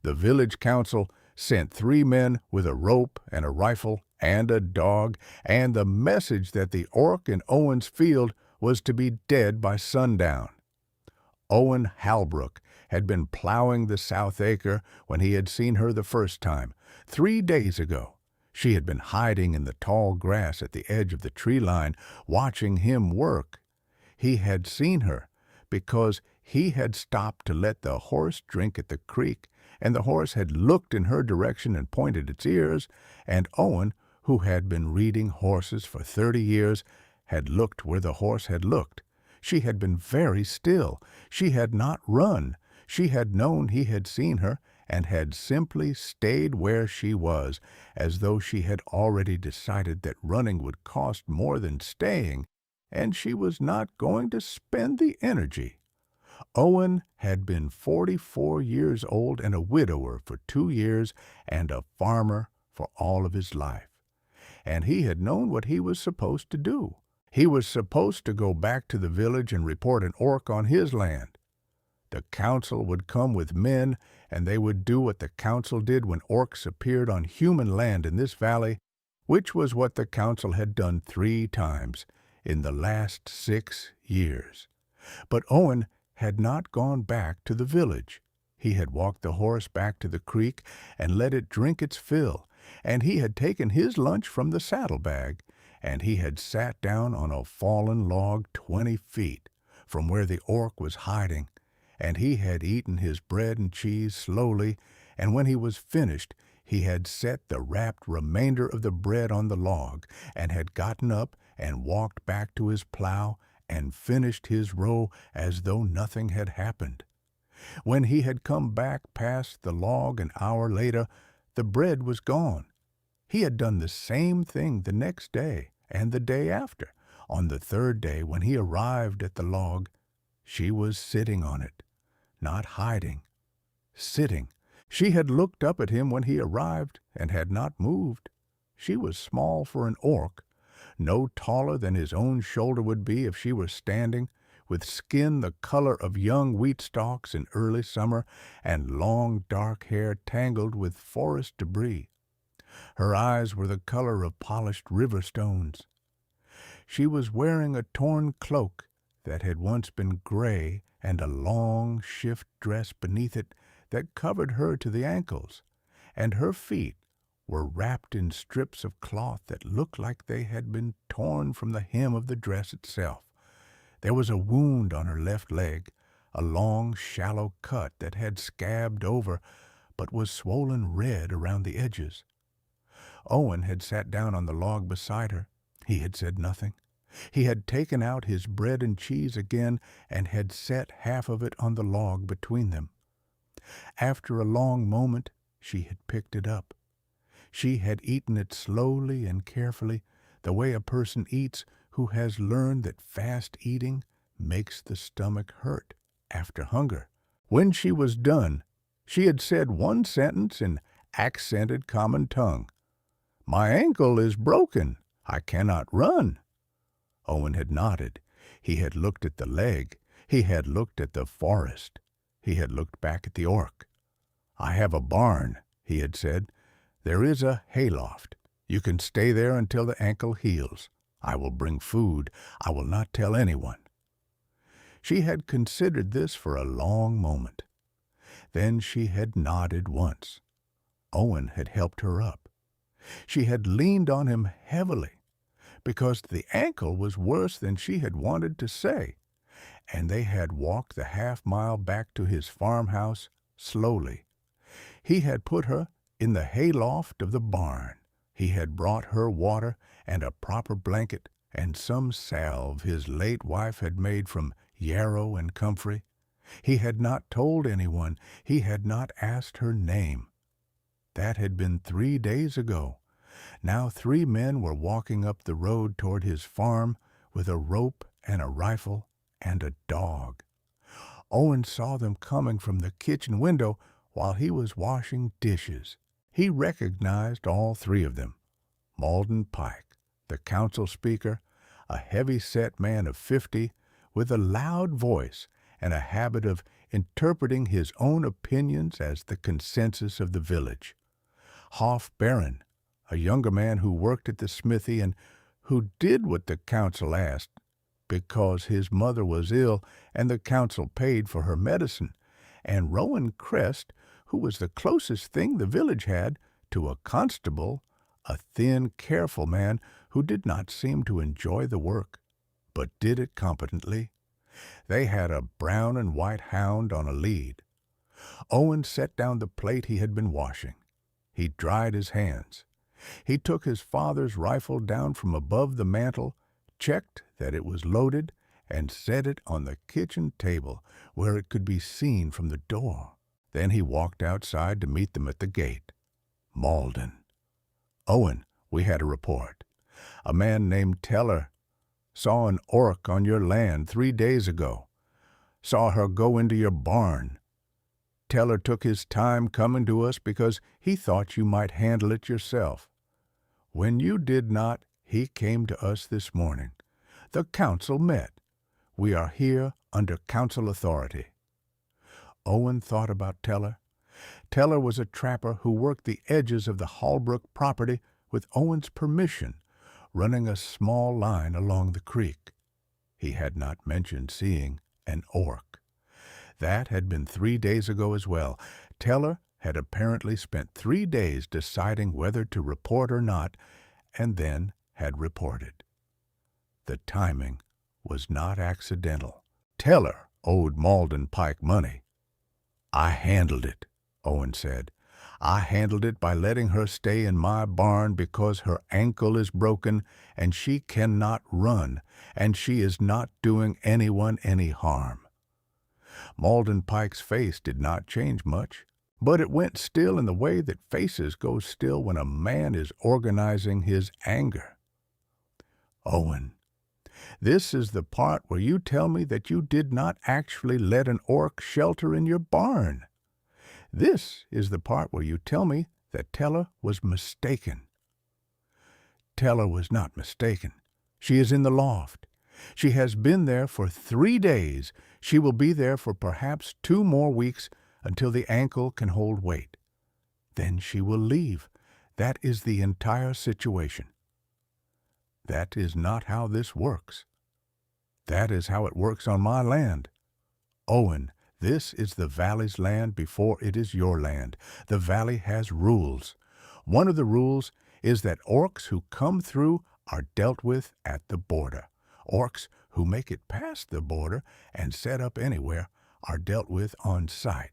The village council sent 3 men with a rope and a rifle and a dog, and the message that the orc in Owen's field was to be dead by sundown. Owen Halbrook had been plowing the South Acre when he had seen her the first time, 3 days ago. She had been hiding in the tall grass at the edge of the tree line, watching him work. He had seen her because he had stopped to let the horse drink at the creek, and the horse had looked in her direction and pointed its ears, and Owen, who had been reading horses for 30 years, had looked where the horse had looked. She had been very still. She had not run. She had known he had seen her and had simply stayed where she was, as though she had already decided that running would cost more than staying, and she was not going to spend the energy. Owen had been 44 years old and a widower for 2 years and a farmer for all of his life. And he had known what he was supposed to do. He was supposed to go back to the village and report an orc on his land. The council would come with men, and they would do what the council did when orcs appeared on human land in this valley, which was what the council had done 3 times in the last 6 years. But Owen had not gone back to the village. He had walked the horse back to the creek and let it drink its fill, and he had taken his lunch from the saddlebag, and he had sat down on a fallen log 20 feet from where the orc was hiding, and he had eaten his bread and cheese slowly, and when he was finished, he had set the wrapped remainder of the bread on the log, and had gotten up and walked back to his plow and finished his row as though nothing had happened. When he had come back past the log an hour later, the bread was gone. He had done the same thing the next day and the day after. On the 3rd day, when he arrived at the log, she was sitting on it, not hiding, sitting. She had looked up at him when he arrived and had not moved. She was small for an orc, no taller than his own shoulder would be if she were standing, with skin the color of young wheat stalks in early summer and long dark hair tangled with forest debris. Her eyes were the color of polished river stones. She was wearing a torn cloak that had once been gray and a long shift dress beneath it that covered her to the ankles, and her feet were wrapped in strips of cloth that looked like they had been torn from the hem of the dress itself. There was a wound on her left leg, a long, shallow cut that had scabbed over but was swollen red around the edges. Owen had sat down on the log beside her. He had said nothing. He had taken out his bread and cheese again and had set half of it on the log between them. After a long moment, she had picked it up. She had eaten it slowly and carefully, the way a person eats who has learned that fast eating makes the stomach hurt after hunger. When she was done, she had said one sentence in accented common tongue. "My ankle is broken. I cannot run." Owen had nodded. He had looked at the leg. He had looked at the forest. He had looked back at the orc. "I have a barn," he had said. "There is a hayloft. You can stay there until the ankle heals. I will bring food. I will not tell anyone." She had considered this for a long moment. Then she had nodded once. Owen had helped her up. She had leaned on him heavily, because the ankle was worse than she had wanted to say, and they had walked the half-mile back to his farmhouse slowly. He had put her in the hayloft of the barn. He had brought her water and a proper blanket and some salve his late wife had made from yarrow and comfrey. He had not told anyone. He had not asked her name. That had been 3 days ago. Now 3 men were walking up the road toward his farm with a rope and a rifle and a dog. Owen saw them coming from the kitchen window while he was washing dishes. He recognized all 3 of them. Malden Pike, the council speaker, a heavy-set man of 50, with a loud voice and a habit of interpreting his own opinions as the consensus of the village. Hoff Barron, a younger man who worked at the smithy and who did what the council asked because his mother was ill and the council paid for her medicine, and Rowan Crest, who was the closest thing the village had to a constable, a thin, careful man who did not seem to enjoy the work, but did it competently. They had a brown and white hound on a lead. Owen set down the plate he had been washing. He dried his hands. He took his father's rifle down from above the mantel, checked that it was loaded, and set it on the kitchen table where it could be seen from the door. Then he walked outside to meet them at the gate. Malden. "Owen, we had a report. A man named Teller saw an orc on your land 3 days ago. Saw her go into your barn. Teller took his time coming to us because he thought you might handle it yourself. When you did not, he came to us this morning. The council met. We are here under council authority." Owen thought about Teller. Teller was a trapper who worked the edges of the Hallbrook property with Owen's permission, running a small line along the creek. He had not mentioned seeing an orc. That had been 3 days ago as well. Teller had apparently spent 3 days deciding whether to report or not, and then had reported. The timing was not accidental. Teller owed Malden Pike money. "I handled it," Owen said. "I handled it by letting her stay in my barn because her ankle is broken and she cannot run, and she is not doing anyone any harm." Malden Pike's face did not change much, but it went still in the way that faces go still when a man is organizing his anger. "Owen, this is the part where you tell me that you did not actually let an orc shelter in your barn. This is the part where you tell me that Teller was mistaken." "Teller was not mistaken. She is in the loft. She has been there for 3 days. She will be there for perhaps 2 more weeks until the ankle can hold weight. Then she will leave. That is the entire situation." "That is not how this works." "That is how it works on my land. Owen, this is the valley's land before it is your land. The valley has rules. One of the rules is that orcs who come through are dealt with at the border. Orcs who make it past the border and set up anywhere are dealt with on sight.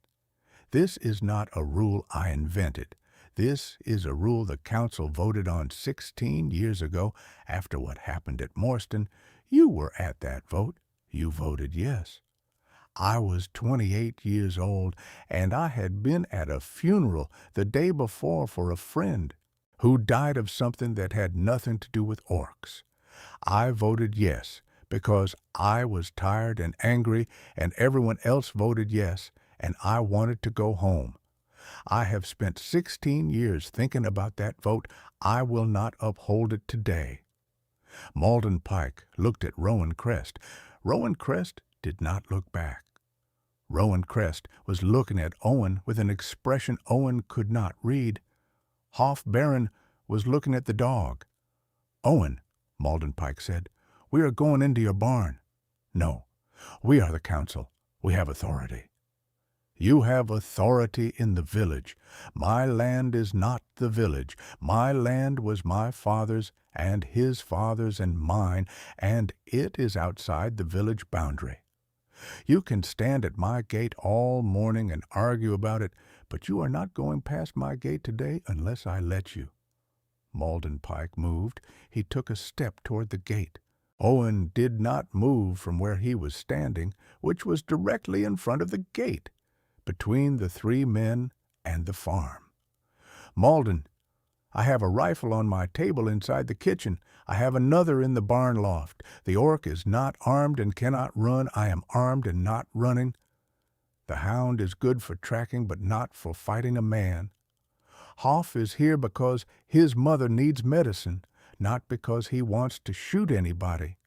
This is not a rule I invented. This is a rule the council voted on 16 years ago after what happened at Morston. You were at that vote. You voted yes. I was 28 years old, and I had been at a funeral the day before for a friend who died of something that had nothing to do with orcs. I voted yes because I was tired and angry, and everyone else voted yes, and I wanted to go home. I have spent 16 years thinking about that vote. I will not uphold it today." Malden Pike looked at Rowan Crest. Rowan Crest did not look back. Rowan Crest was looking at Owen with an expression Owen could not read. Hoff Barron was looking at the dog. "Owen," Malden Pike said, "we are going into your barn." "No, we are the council. We have authority." "You have authority in the village. My land is not the village. My land was my father's and his father's and mine, and it is outside the village boundary. You can stand at my gate all morning and argue about it, but you are not going past my gate today unless I let you." Malden Pike moved. He took a step toward the gate. Owen did not move from where he was standing, which was directly in front of the gate, between the 3 men and the farm. "Malden, I have a rifle on my table inside the kitchen. I have another in the barn loft. The orc is not armed and cannot run. I am armed and not running. The hound is good for tracking but not for fighting a man. Hoff is here because his mother needs medicine, not because he wants to shoot anybody.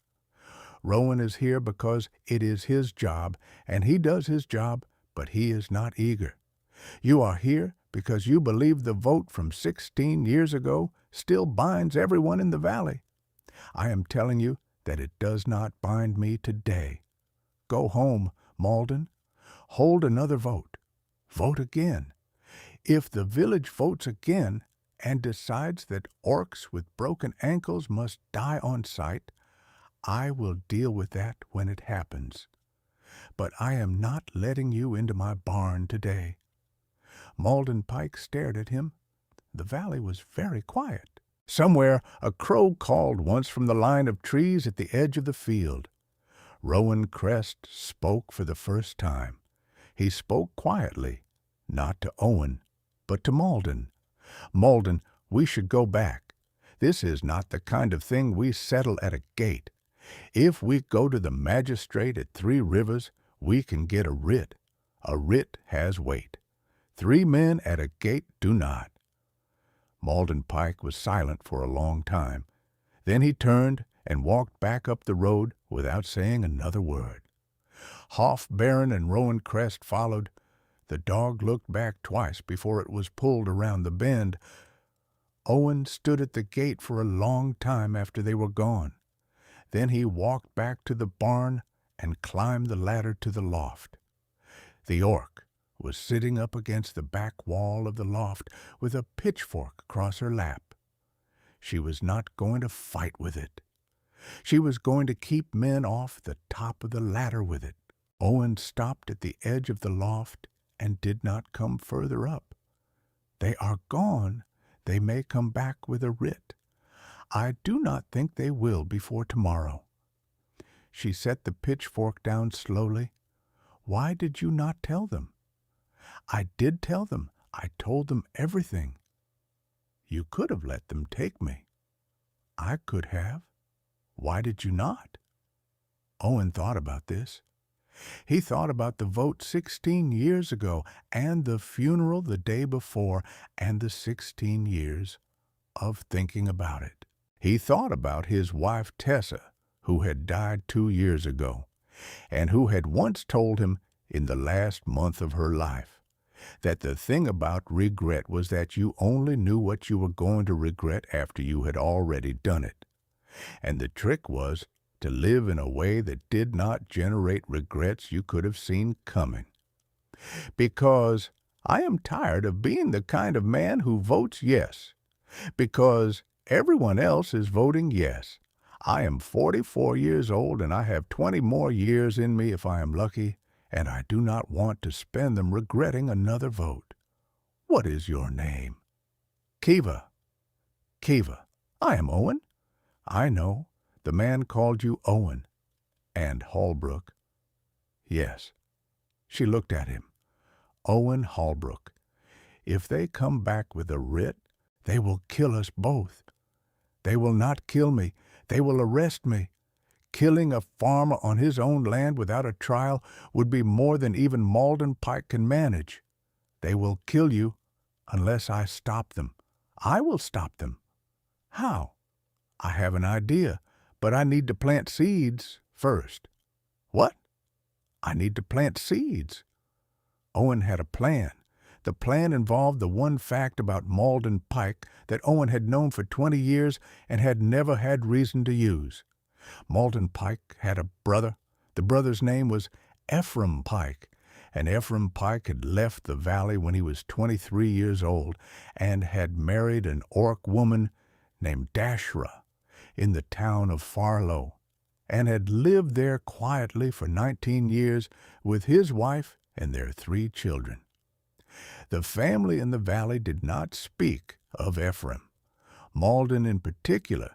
Rowan is here because it is his job, and he does his job but he is not eager. You are here because you believe the vote from 16 years ago still binds everyone in the valley. I am telling you that it does not bind me today. Go home, Malden. Hold another vote. Vote again. If the village votes again and decides that orcs with broken ankles must die on sight, I will deal with that when it happens. But I am not letting you into my barn today. Malden Pike stared at him. The valley was very quiet. Somewhere a crow called once from the line of trees at the edge of the field. Rowan Crest spoke for the first time. He spoke quietly, not to Owen, but to Malden. Malden, we should go back. This is not the kind of thing we settle at a gate. If we go to the magistrate at 3 Rivers, we can get a writ. A writ has weight. 3 men at a gate do not. Malden Pike was silent for a long time. Then he turned and walked back up the road without saying another word. Hoff Baron and Rowan Crest followed. The dog looked back twice before it was pulled around the bend. Owen stood at the gate for a long time after they were gone. Then he walked back to the barn and climbed the ladder to the loft. The orc was sitting up against the back wall of the loft with a pitchfork across her lap. She was not going to fight with it. She was going to keep men off the top of the ladder with it. Owen stopped at the edge of the loft and did not come further up. They are gone. They may come back with a writ. I do not think they will before tomorrow. She set the pitchfork down slowly. Why did you not tell them? I did tell them. I told them everything. You could have let them take me. I could have. Why did you not? Owen thought about this. He thought about the vote 16 years ago and the funeral the day before and the 16 years of thinking about it. He thought about his wife Tessa, who had died 2 years ago, and who had once told him in the last month of her life that the thing about regret was that you only knew what you were going to regret after you had already done it. And the trick was to live in a way that did not generate regrets you could have seen coming. Because I am tired of being the kind of man who votes yes. Because everyone else is voting yes. I am 44 years old and I have 20 more years in me if I am lucky, and I do not want to spend them regretting another vote. What is your name? Kiva. Kiva. I am Owen. I know. The man called you Owen. And Holbrook. Yes. She looked at him. Owen Holbrook. If they come back with a writ, they will kill us both. They will not kill me. They will arrest me. Killing a farmer on his own land without a trial would be more than even Malden Pike can manage. They will kill you unless I stop them. I will stop them. How? I have an idea, but I need to plant seeds first. What? I need to plant seeds. Owen had a plan. The plan involved the one fact about Malden Pike that Owen had known for 20 years and had never had reason to use. Malden Pike had a brother. The brother's name was Ephraim Pike, and Ephraim Pike had left the valley when he was 23 years old and had married an orc woman named Dashra in the town of Farlow, and had lived there quietly for 19 years with his wife and their 3 children. The family in the valley did not speak of Ephraim. Malden in particular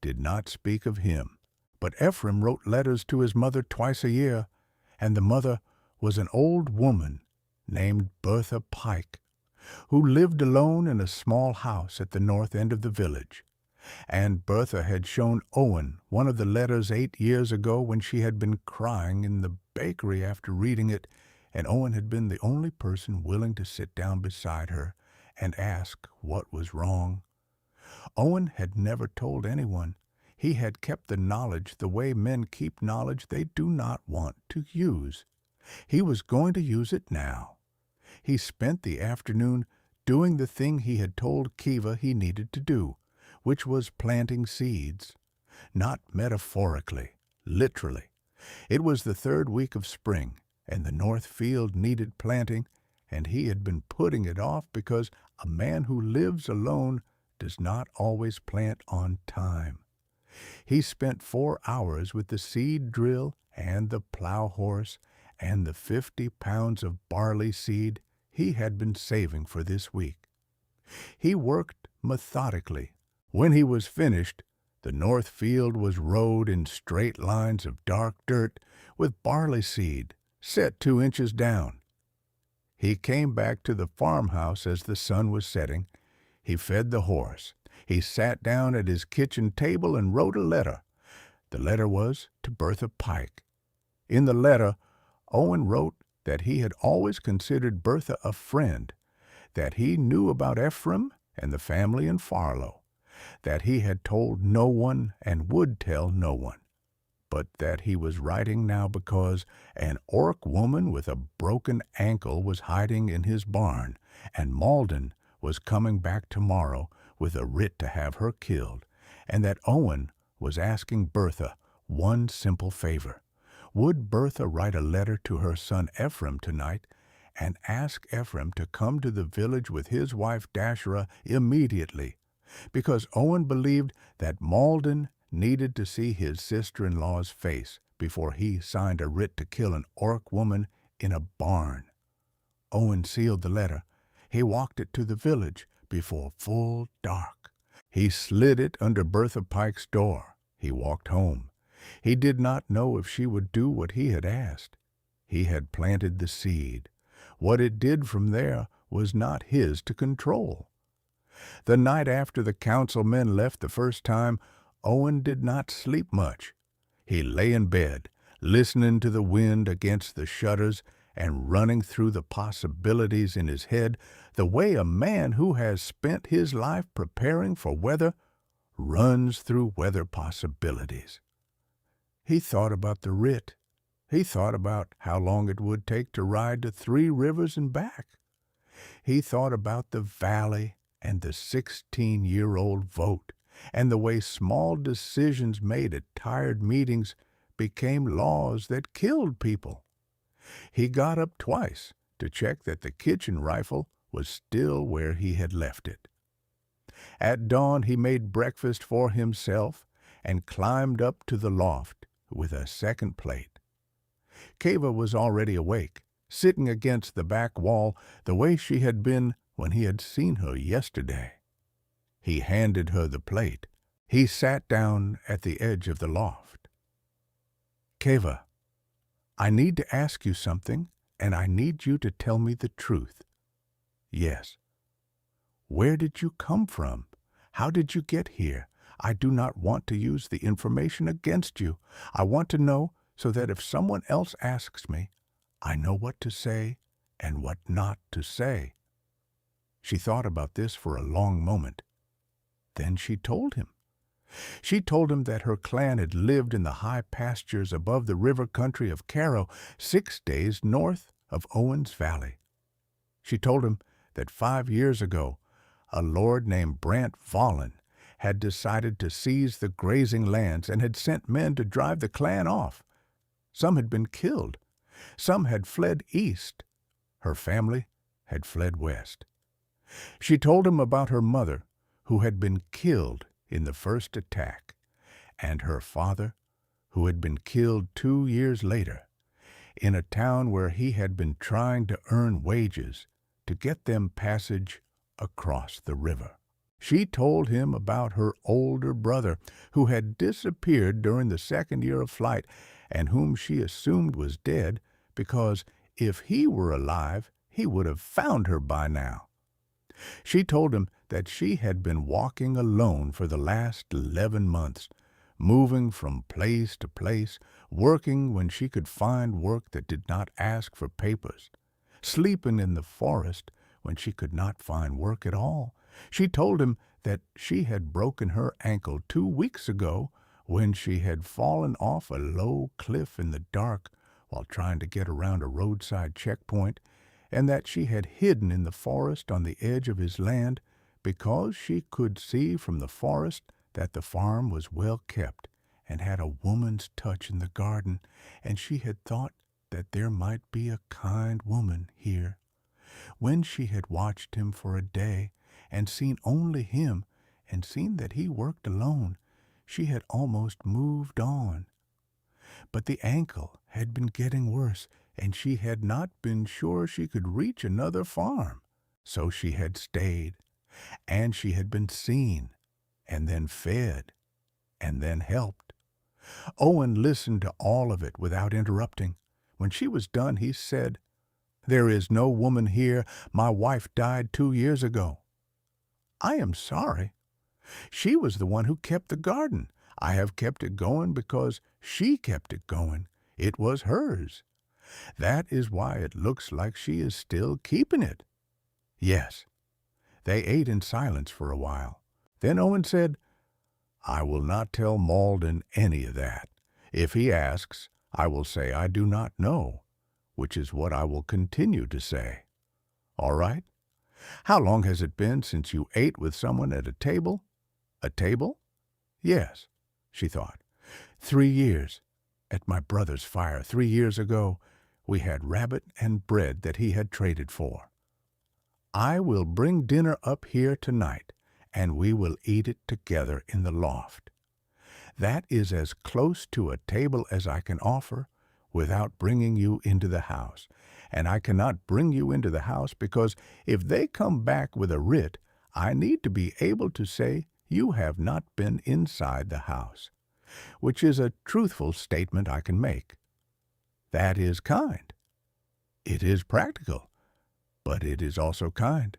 did not speak of him. But Ephraim wrote letters to his mother twice a year, and the mother was an old woman named Bertha Pike, who lived alone in a small house at the north end of the village. And Bertha had shown Owen one of the letters 8 years ago when she had been crying in the bakery after reading it, and Owen had been the only person willing to sit down beside her and ask what was wrong. Owen had never told anyone. He had kept the knowledge the way men keep knowledge they do not want to use. He was going to use it now. He spent the afternoon doing the thing he had told Kiva he needed to do, which was planting seeds. Not metaphorically, literally. It was the third week of spring, and the north field needed planting, and he had been putting it off because a man who lives alone does not always plant on time. He spent 4 hours with the seed drill and the plow horse and the 50 pounds of barley seed he had been saving for this week. He worked methodically. When he was finished, the north field was rowed in straight lines of dark dirt with barley seed set 2 inches down. He came back to the farmhouse as the sun was setting. He fed the horse. He sat down at his kitchen table and wrote a letter. The letter was to Bertha Pike. In the letter, Owen wrote that he had always considered Bertha a friend, that he knew about Ephraim and the family in Farlow, that he had told no one and would tell no one, but that he was writing now because an Orc woman with a broken ankle was hiding in his barn, and Malden was coming back tomorrow with a writ to have her killed, and that Owen was asking Bertha one simple favor. Would Bertha write a letter to her son Ephraim tonight and ask Ephraim to come to the village with his wife Dasherah immediately, because Owen believed that Malden needed to see his sister-in-law's face before he signed a writ to kill an Orc woman in a barn. Owen sealed the letter. He walked it to the village before full dark. He slid it under Bertha Pike's door. He walked home. He did not know if she would do what he had asked. He had planted the seed. What it did from there was not his to control. The night after the councilmen left the first time, Owen did not sleep much. He lay in bed, listening to the wind against the shutters and running through the possibilities in his head the way a man who has spent his life preparing for weather runs through weather possibilities. He thought about the writ. He thought about how long it would take to ride to 3 Rivers and back. He thought about the valley and the 16-year-old vote, and the way small decisions made at tired meetings became laws that killed people. He got up twice to check that the kitchen rifle was still where he had left it. At dawn he made breakfast for himself and climbed up to the loft with a second plate. Kiva was already awake, sitting against the back wall the way she had been when he had seen her yesterday. He handed her the plate. He sat down at the edge of the loft. "Kiva, I need to ask you something, and I need you to tell me the truth." "Yes." "Where did you come from? How did you get here? I do not want to use the information against you. I want to know so that if someone else asks me, I know what to say and what not to say." She thought about this for a long moment. Then she told him. She told him that her clan had lived in the high pastures above the river country of Carrow, 6 days north of Owens Valley. She told him that 5 years ago, a lord named Brant Vollen had decided to seize the grazing lands and had sent men to drive the clan off. Some had been killed. Some had fled east. Her family had fled west. She told him about her mother, who had been killed in the first attack, and her father, who had been killed 2 years later, in a town where he had been trying to earn wages to get them passage across the river. She told him about her older brother, who had disappeared during the 2nd year of flight, and whom she assumed was dead, because if he were alive, he would have found her by now. She told him that she had been walking alone for the last 11 months, moving from place to place, working when she could find work that did not ask for papers, sleeping in the forest when she could not find work at all. She told him that she had broken her ankle 2 weeks ago when she had fallen off a low cliff in the dark while trying to get around a roadside checkpoint, and that she had hidden in the forest on the edge of his land because she could see from the forest that the farm was well kept and had a woman's touch in the garden, and she had thought that there might be a kind woman here. When she had watched him for a day and seen only him and seen that he worked alone, she had almost moved on. But the ankle had been getting worse, and she had not been sure she could reach another farm. So she had stayed, and she had been seen, and then fed, and then helped. Owen listened to all of it without interrupting. When she was done, he said, "There is no woman here. My wife died 2 years ago." "I am sorry. She was the one who kept the garden. I have kept it going because she kept it going. It was hers. That is why it looks like she is still keeping it." Yes. They ate in silence for a while. Then Owen said, "I will not tell Malden any of that. If he asks, I will say I do not know, which is what I will continue to say. All right? How long has it been since you ate with someone at a table?" "A table?" "Yes," she thought. 3 years. At my brother's fire 3 years ago, we had rabbit and bread that he had traded for. "I will bring dinner up here tonight, and we will eat it together in the loft. That is as close to a table as I can offer without bringing you into the house. And I cannot bring you into the house because if they come back with a writ, I need to be able to say you have not been inside the house, which is a truthful statement I can make. That is kind. It is practical, but it is also kind."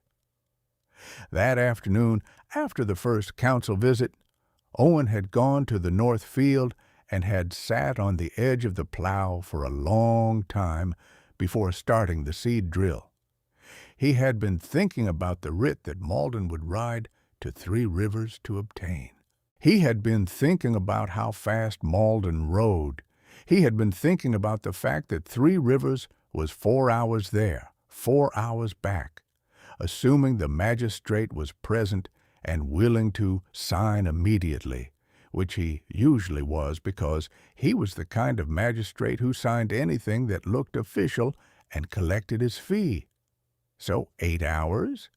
That afternoon, after the first council visit, Owen had gone to the north field and had sat on the edge of the plow for a long time before starting the seed drill. He had been thinking about the writ that Malden would ride to 3 Rivers to obtain. He had been thinking about how fast Malden rode. He had been thinking about the fact that 3 Rivers was 4 hours there, 4 hours back, assuming the magistrate was present and willing to sign immediately, which he usually was because he was the kind of magistrate who signed anything that looked official and collected his fee. So 8 hours,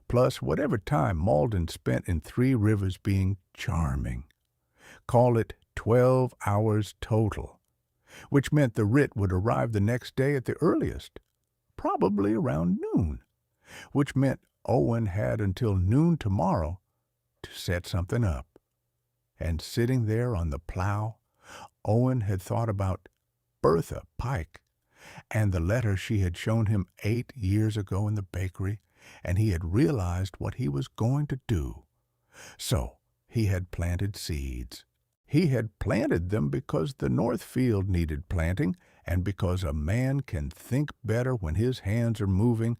plus whatever time Malden spent in 3 Rivers being charming. Call it 12 hours total, which meant the writ would arrive the next day at the earliest, probably around noon, which meant Owen had until noon tomorrow to set something up. And sitting there on the plow, Owen had thought about Bertha Pike and the letter she had shown him 8 years ago in the bakery, and he had realized what he was going to do. So he had planted seeds. He had planted them because the north field needed planting, and because a man can think better when his hands are moving,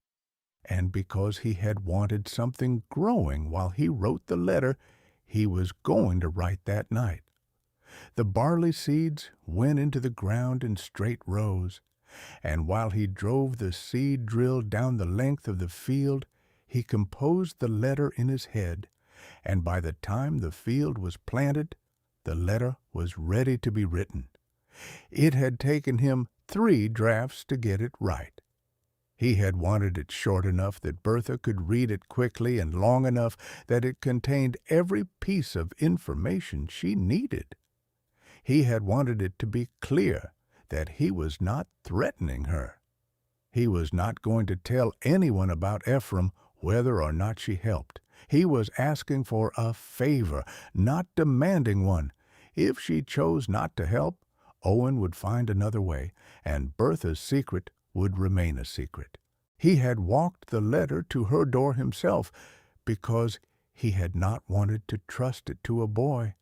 and because he had wanted something growing while he wrote the letter he was going to write that night. The barley seeds went into the ground in straight rows, and while he drove the seed drill down the length of the field, he composed the letter in his head, and by the time the field was planted, the letter was ready to be written. It had taken him 3 drafts to get it right. He had wanted it short enough that Bertha could read it quickly and long enough that it contained every piece of information she needed. He had wanted it to be clear that he was not threatening her. He was not going to tell anyone about Ephraim whether or not she helped. He was asking for a favor, not demanding one. If she chose not to help, Owen would find another way, and Bertha's secret would remain a secret. He had walked the letter to her door himself because he had not wanted to trust it to a boy.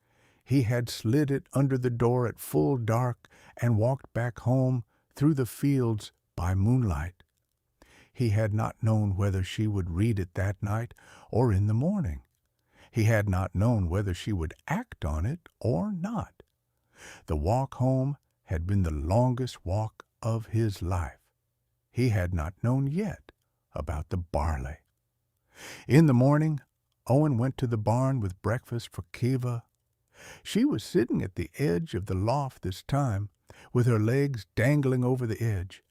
He had slid it under the door at full dark and walked back home through the fields by moonlight. He had not known whether she would read it that night or in the morning. He had not known whether she would act on it or not. The walk home had been the longest walk of his life. He had not known yet about the barley. In the morning, Owen went to the barn with breakfast for Kiva. She was sitting at the edge of the loft this time, with her legs dangling over the edge.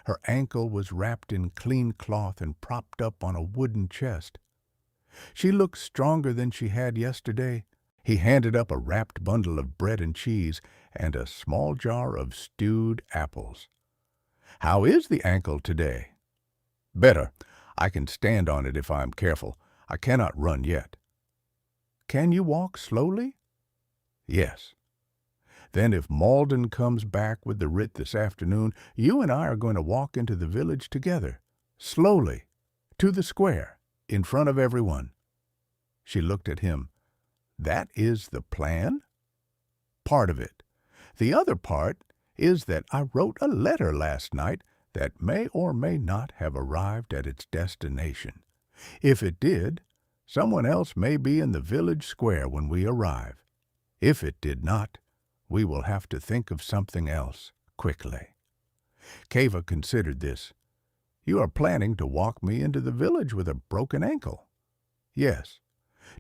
Her ankle was wrapped in clean cloth and propped up on a wooden chest. She looked stronger than she had yesterday. He handed up a wrapped bundle of bread and cheese and a small jar of stewed apples. "How is the ankle today?" "Better. I can stand on it if I am careful. I cannot run yet." "Can you walk slowly?" "Yes." "Then if Malden comes back with the writ this afternoon, you and I are going to walk into the village together, slowly, to the square, in front of everyone." She looked at him. "That is the plan?" "Part of it. The other part is that I wrote a letter last night that may or may not have arrived at its destination. If it did, someone else may be in the village square when we arrive. If it did not, we will have to think of something else, quickly." Kiva considered this. "You are planning to walk me into the village with a broken ankle?" "Yes."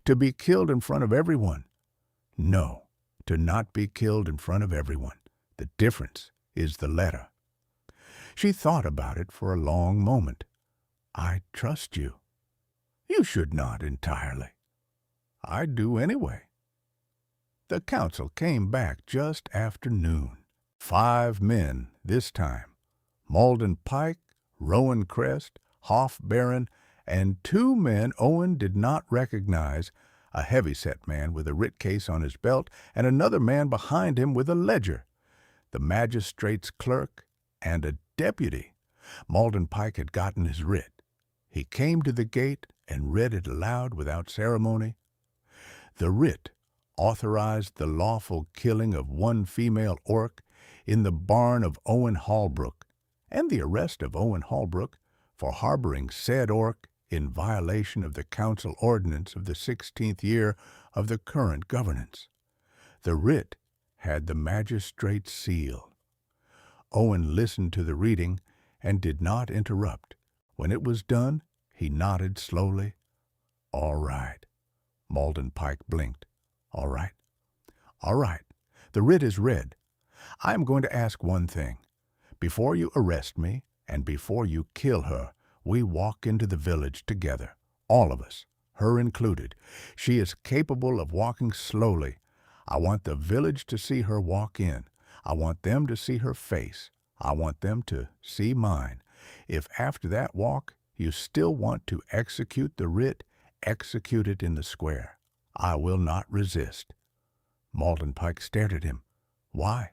"To be killed in front of everyone?" "No, to not be killed in front of everyone. The difference is the letter." She thought about it for a long moment. "I trust you." "You should not entirely." "I do anyway." The council came back just after noon. 5 men this time. Malden Pike, Rowan Crest, Hoff Baron, and 2 men Owen did not recognize, a heavy-set man with a writ case on his belt and another man behind him with a ledger, the magistrate's clerk, and a deputy. Malden Pike had gotten his writ. He came to the gate and read it aloud without ceremony. The writ authorized the lawful killing of 1 female orc in the barn of Owen Hallbrook, and the arrest of Owen Hallbrook for harboring said orc in violation of the council ordinance of the 16th year of the current governance. The writ had the magistrate's seal. Owen listened to the reading and did not interrupt. When it was done, he nodded slowly. "All right." Malden Pike blinked. "All right. All right. The writ is read. I am going to ask one thing. Before you arrest me, and before you kill her, we walk into the village together, all of us, her included. She is capable of walking slowly. I want the village to see her walk in. I want them to see her face. I want them to see mine. If after that walk you still want to execute the writ, execute it in the square. I will not resist." Malden Pike stared at him. "Why?"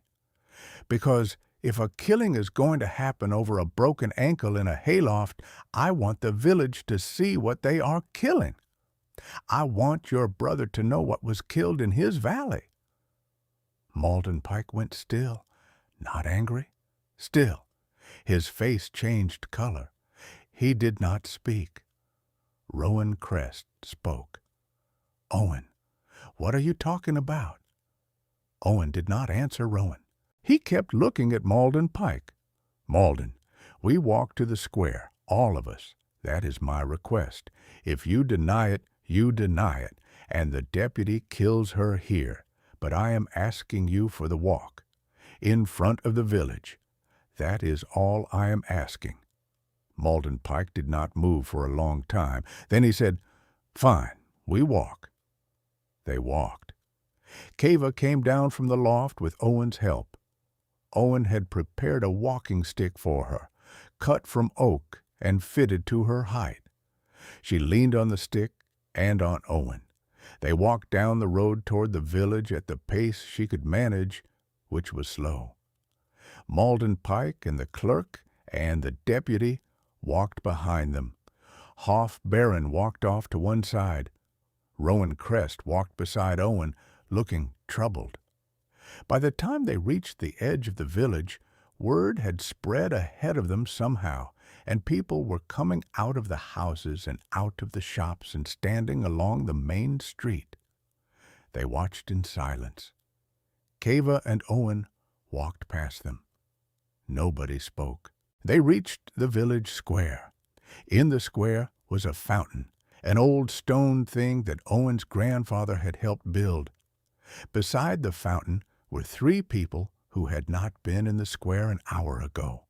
"Because if a killing is going to happen over a broken ankle in a hayloft, I want the village to see what they are killing. I want your brother to know what was killed in his valley." Malden Pike went still, not angry, still. His face changed color. He did not speak. Rowan Crest spoke. "Owen, what are you talking about?" Owen did not answer Rowan. He kept looking at Malden Pike. "Malden, we walk to the square, all of us. That is my request. If you deny it, you deny it, and the deputy kills her here. But I am asking you for the walk, in front of the village. That is all I am asking." Malden Pike did not move for a long time. Then he said, "Fine, we walk." They walked. Kiva came down from the loft with Owen's help. Owen had prepared a walking stick for her, cut from oak and fitted to her height. She leaned on the stick and on Owen. They walked down the road toward the village at the pace she could manage, which was slow. Malden Pike and the clerk and the deputy walked behind them. Hoff Baron walked off to one side. Rowan Crest walked beside Owen, looking troubled. By the time they reached the edge of the village, word had spread ahead of them somehow, and people were coming out of the houses and out of the shops and standing along the main street. They watched in silence. Kiva and Owen walked past them. Nobody spoke. They reached the village square. In the square was a fountain, an old stone thing that Owen's grandfather had helped build. Beside the fountain were three people who had not been in the square an hour ago.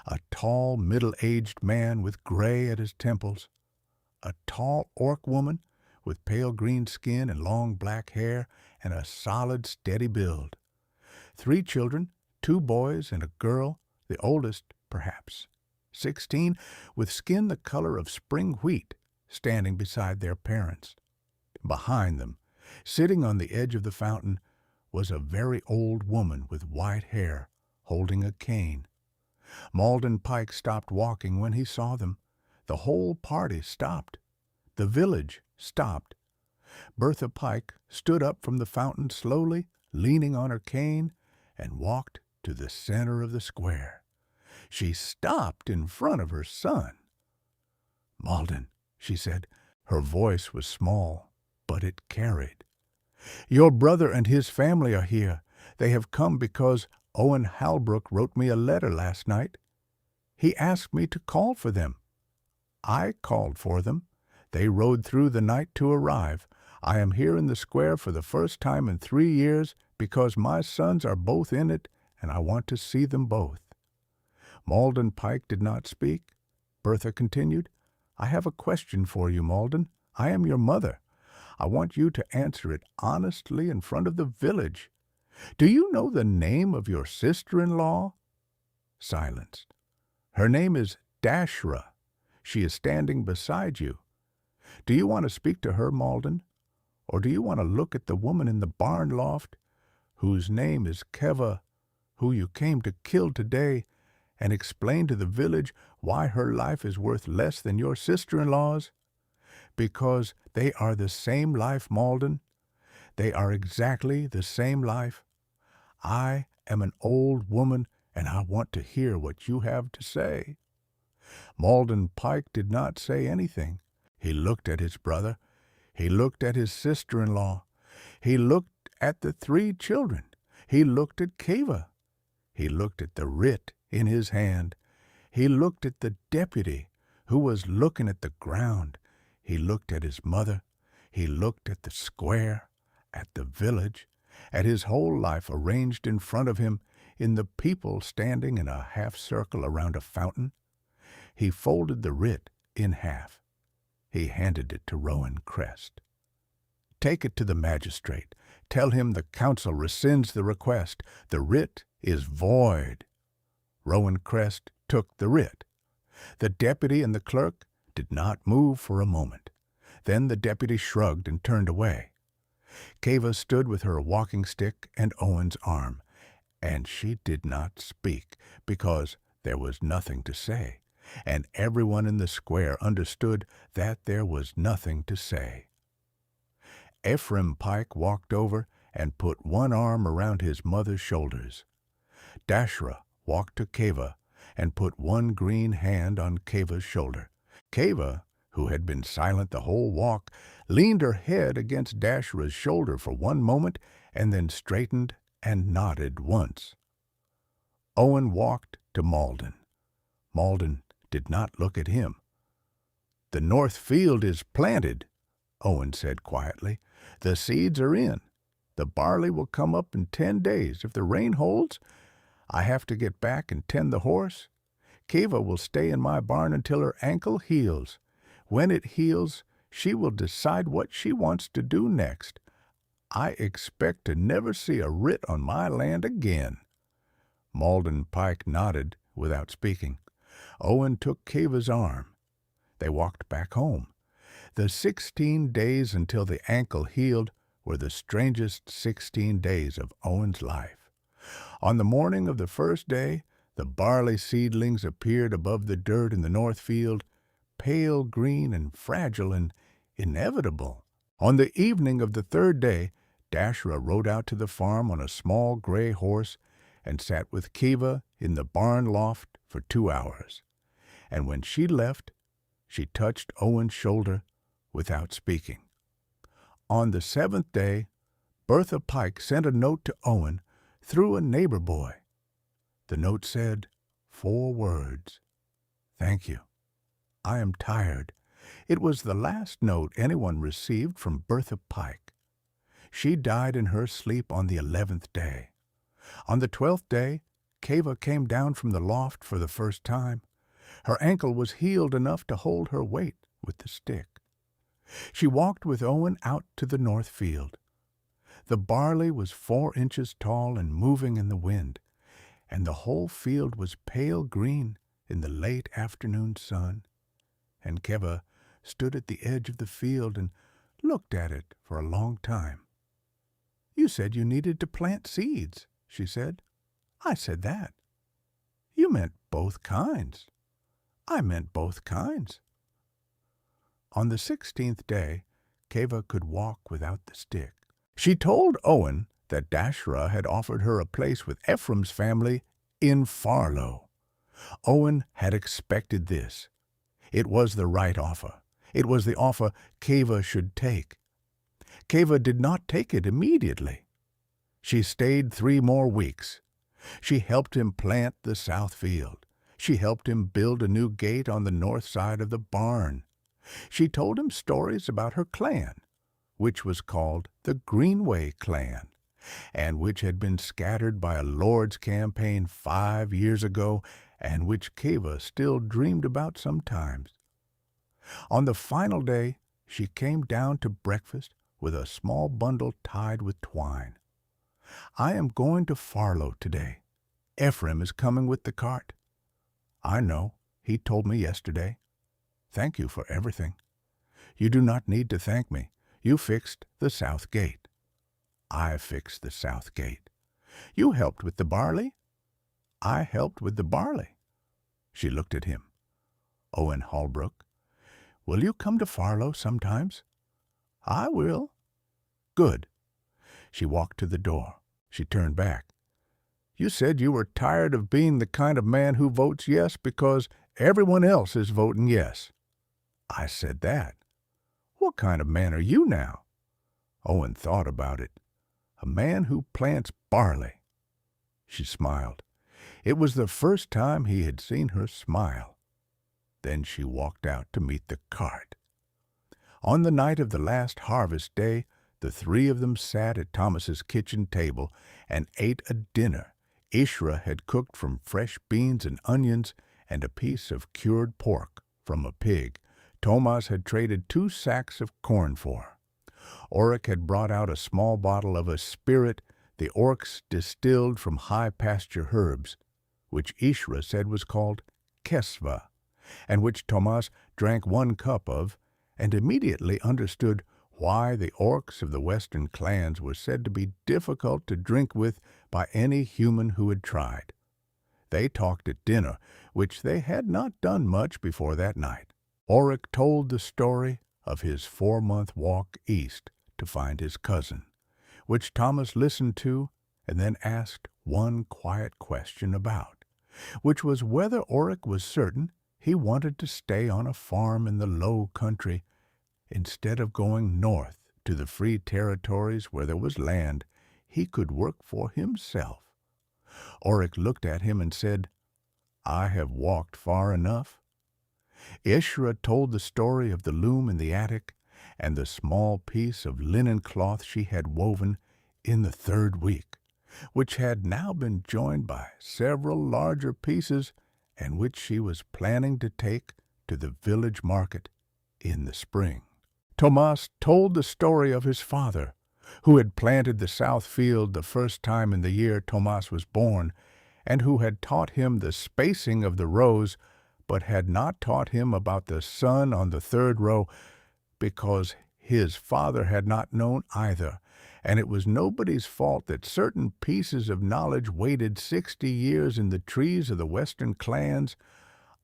A tall, middle-aged man with gray at his temples, a tall orc woman with pale green skin and long black hair and a solid, steady build. Three children, two boys and a girl, the oldest, perhaps 16, with skin the color of spring wheat, standing beside their parents. Behind them, sitting on the edge of the fountain, was a very old woman with white hair, holding a cane. Malden Pike stopped walking when he saw them. The whole party stopped. The village stopped. Bertha Pike stood up from the fountain slowly, leaning on her cane, and walked to the center of the square. She stopped in front of her son. "Malden," she said. Her voice was small, but it carried. "Your brother and his family are here. They have come because Owen Halbrook wrote me a letter last night. He asked me to call for them. I called for them. They rode through the night to arrive. I am here in the square for the first time in 3 years because my sons are both in it, and I want to see them both." Malden Pike did not speak. Bertha continued, "I have a question for you, Malden. I am your mother. I want you to answer it honestly in front of the village. Do you know the name of your sister-in-law?" Silence. "Her name is Dashra. She is standing beside you. Do you want to speak to her, Malden? Or do you want to look at the woman in the barn loft, whose name is Keva, who you came to kill today, and explain to the village why her life is worth less than your sister-in-law's? Because they are the same life, Malden. They are exactly the same life. I am an old woman, and I want to hear what you have to say." Malden Pike did not say anything. He looked at his brother. He looked at his sister-in-law. He looked at the three children. He looked at Keva. He looked at the writ in his hand. He looked at the deputy, who was looking at the ground. He looked at his mother. He looked at the square, at the village, at his whole life arranged in front of him, in the people standing in a half-circle around a fountain. He folded the writ in half. He handed it to Rowan Crest. "Take it to the magistrate. Tell him the council rescinds the request. The writ is void." Rowan Crest took the writ. The deputy and the clerk did not move for a moment. Then the deputy shrugged and turned away. Keva stood with her walking stick and Owen's arm, and she did not speak because there was nothing to say, and everyone in the square understood that there was nothing to say. Ephraim Pike walked over and put one arm around his mother's shoulders. Dashra walked to Keva and put one green hand on Keva's shoulder. Keva, who had been silent the whole walk, leaned her head against Dashra's shoulder for one moment and then straightened and nodded once. Owen walked to Malden. Malden did not look at him. "The north field is planted," Owen said quietly. "The seeds are in. The barley will come up in 10 days. If the rain holds, I have to get back and tend the horse. Keva will stay in my barn until her ankle heals. When it heals, she will decide what she wants to do next. I expect to never see a writ on my land again." Malden Pike nodded without speaking. Owen took Keva's arm. They walked back home. The 16 days until the ankle healed were the strangest 16 days of Owen's life. On the morning of the first day, the barley seedlings appeared above the dirt in the north field, pale green and fragile and inevitable. On the evening of the third day, Dashra rode out to the farm on a small gray horse and sat with Keva in the barn loft for 2 hours. And when she left, she touched Owen's shoulder without speaking. On the 7th day, Bertha Pike sent a note to Owen through a neighbor boy. The note said, 4 words. Thank you. I am tired. It was the last note anyone received from Bertha Pike. She died in her sleep on the 11th day. On the 12th day, Keva came down from the loft for the first time. Her ankle was healed enough to hold her weight with the stick. She walked with Owen out to the north field. The barley was 4 inches tall and moving in the wind, and the whole field was pale green in the late afternoon sun. And Keva stood at the edge of the field and looked at it for a long time. "You said you needed to plant seeds," she said. "I said that." "You meant both kinds." "I meant both kinds." On the 16th day, Keva could walk without the stick. She told Owen that Dashra had offered her a place with Ephraim's family in Farlow. Owen had expected this. It was the right offer. It was the offer Keva should take. Keva did not take it immediately. She stayed 3 more weeks. She helped him plant the south field. She helped him build a new gate on the north side of the barn. She told him stories about her clan, which was called the Greenway clan, and which had been scattered by a Lord's campaign 5 years ago, and which Keva still dreamed about sometimes. On the final day, she came down to breakfast with a small bundle tied with twine. "I am going to Farlow today. Ephraim is coming with the cart." "I know. He told me yesterday. Thank you for everything." "You do not need to thank me. You fixed the south gate." "I fixed the south gate." "You helped with the barley." "I helped with the barley." She looked at him. "Owen Holbrook, will you come to Farlow sometimes?" "I will." "Good." She walked to the door. She turned back. "You said you were tired of being the kind of man who votes yes because everyone else is voting yes." "I said that." "What kind of man are you now?" Owen thought about it. "A man who plants barley." She smiled. It was the first time he had seen her smile. Then she walked out to meet the cart. On the night of the last harvest day, the 3 of them sat at Thomas's kitchen table and ate a dinner Ishra had cooked from fresh beans and onions and a piece of cured pork from a pig Thomas had traded 2 sacks of corn for. Oric had brought out a small bottle of a spirit the Orcs distilled from high-pasture herbs, which Ishra said was called kesva, and which Thomas drank 1 cup of, and immediately understood why the Orcs of the western clans were said to be difficult to drink with by any human who had tried. They talked at dinner, which they had not done much before that night. Oric told the story of his 4-month walk east to find his cousin, which Thomas listened to and then asked one quiet question about, which was whether Oric was certain he wanted to stay on a farm in the low country instead of going north to the free territories where there was land he could work for himself. Oric looked at him and said, "I have walked far enough." Ishra told the story of the loom in the attic and the small piece of linen cloth she had woven in the 3rd week, which had now been joined by several larger pieces and which she was planning to take to the village market in the spring. Thomas told the story of his father, who had planted the south field the first time in the year Thomas was born, and who had taught him the spacing of the rows, but had not taught him about the sun on the 3rd row, because his father had not known either, and it was nobody's fault that certain pieces of knowledge waited 60 years in the trees of the western clans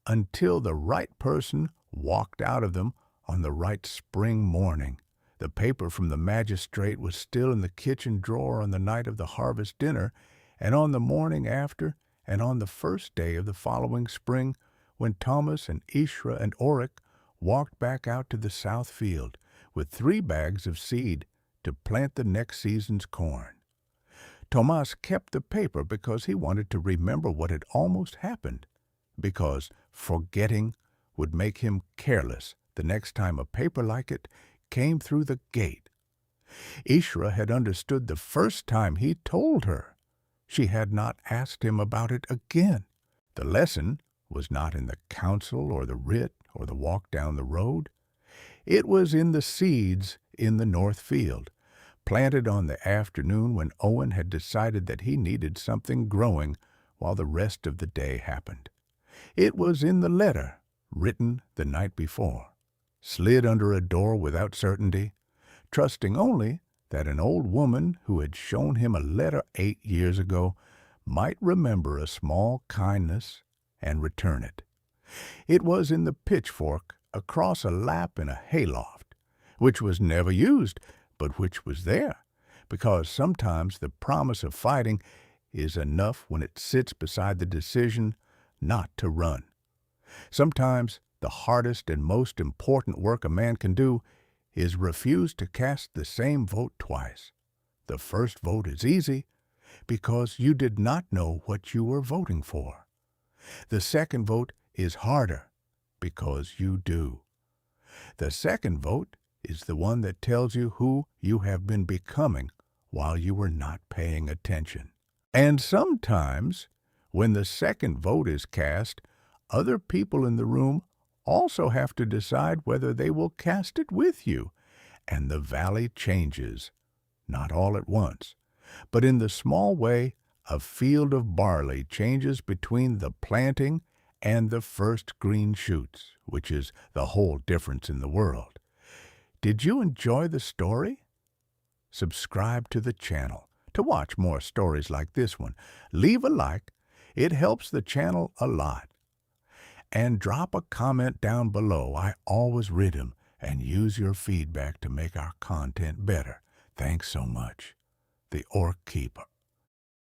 until the right person walked out of them on the right spring morning. The paper from the magistrate was still in the kitchen drawer on the night of the harvest dinner, and on the morning after, and on the first day of the following spring, when Thomas and Ishra and Oric walked back out to the south field with 3 bags of seed to plant the next season's corn. Thomas kept the paper because he wanted to remember what had almost happened because forgetting would make him careless the next time a paper like it came through the gate. Ishra had understood the first time he told her. She had not asked him about it again. The lesson was not in the counsel or the writ or the walk down the road. It was in the seeds in the north field, planted on the afternoon when Owen had decided that he needed something growing while the rest of the day happened. It was in the letter, written the night before, slid under a door without certainty, trusting only that an old woman who had shown him a letter 8 years ago might remember a small kindness and return it. It was in the pitchfork across a lap in a hayloft, which was never used, but which was there, because sometimes the promise of fighting is enough when it sits beside the decision not to run. Sometimes the hardest and most important work a man can do is refuse to cast the same vote twice. The first vote is easy because you did not know what you were voting for. The second vote is harder because you do. The second vote is the one that tells you who you have been becoming while you were not paying attention. And sometimes, when the second vote is cast, other people in the room also have to decide whether they will cast it with you, and the valley changes, not all at once, but in the small way a field of barley changes between the planting and the first green shoots, which is the whole difference in the world. Did you enjoy the story? Subscribe to the channel to watch more stories like this one. Leave a like. It helps the channel a lot. And drop a comment down below. I always read them and use your feedback to make our content better. Thanks so much. The Orc Keeper.